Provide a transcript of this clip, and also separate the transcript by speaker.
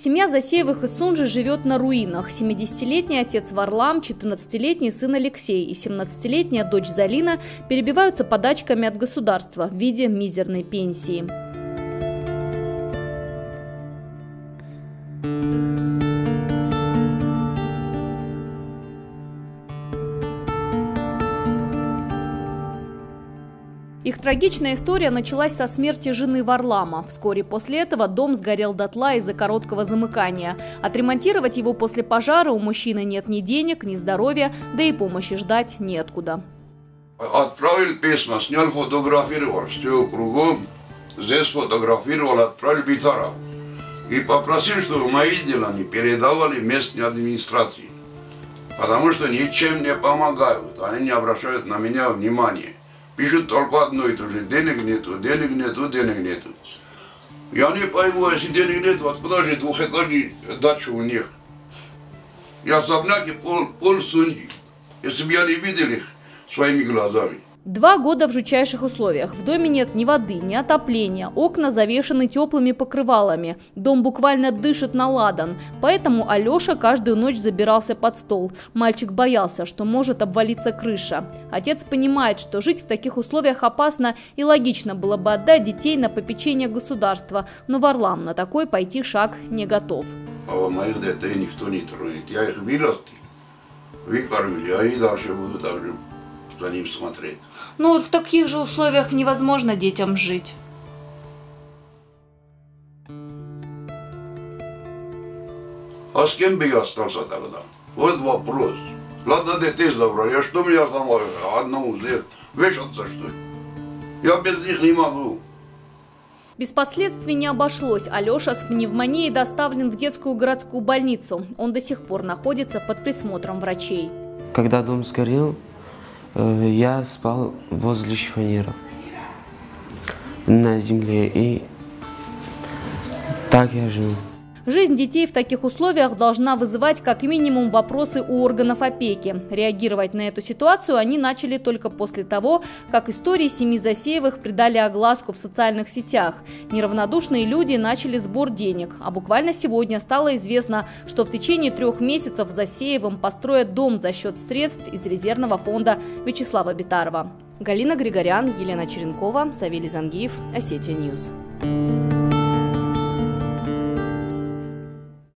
Speaker 1: Семья Засеевых из Сунжи живет на руинах. 70-летний отец Варлам, 14-летний сын Алексей и 17-летняя дочь Залина перебиваются подачками от государства в виде мизерной пенсии. Их трагичная история началась со смерти жены Варлама. Вскоре после этого дом сгорел дотла из-за короткого замыкания. Отремонтировать его после пожара у мужчины нет ни денег, ни здоровья, да и помощи ждать неоткуда.
Speaker 2: Отправил письма, снял, фотографировал, все кругом. Здесь фотографировал, отправил Битаров. И попросил, чтобы мои дела не передавали местной администрации. Потому что ничем не помогают, они не обращают на меня внимания. Пишут только одно и то же: денег нету, денег нету, денег нету. Я не пойму, если денег нету, откуда же двухэтажная дача у них? И особняки пол Сунжи, если бы я не видел их своими глазами.
Speaker 1: 2 года в жутчайших условиях. В доме нет ни воды, ни отопления. Окна завешаны теплыми покрывалами. Дом буквально дышит на ладан. Поэтому Алеша каждую ночь забирался под стол. Мальчик боялся, что может обвалиться крыша. Отец понимает, что жить в таких условиях опасно, и логично было бы отдать детей на попечение государства. Но Варлам на такой пойти шаг не готов.
Speaker 2: А моих детей никто не троит. Я их вырастил, выкормили, а и дальше буду так же за ним смотреть.
Speaker 3: Ну вот в таких же условиях невозможно детям жить.
Speaker 2: А с кем бы я остался тогда? Вот вопрос. Ладно, детей забрали, а что меня там одному взять? Вешаться, что ли? Я без них не могу.
Speaker 1: Без последствий не обошлось. Алеша с пневмонией доставлен в детскую городскую больницу. Он до сих пор находится под присмотром врачей.
Speaker 4: Когда дом сгорел, я спал возле шифоньера на земле, и так я жил.
Speaker 1: Жизнь детей в таких условиях должна вызывать как минимум вопросы у органов опеки. Реагировать на эту ситуацию они начали только после того, как истории семьи Засеевых придали огласку в социальных сетях. Неравнодушные люди начали сбор денег. А буквально сегодня стало известно, что в течение 3 месяцев Засеевым построят дом за счет средств из резервного фонда Вячеслава Битарова. Галина Григорян, Елена Черенкова, Савелий Зангиев, Осетия Ньюс.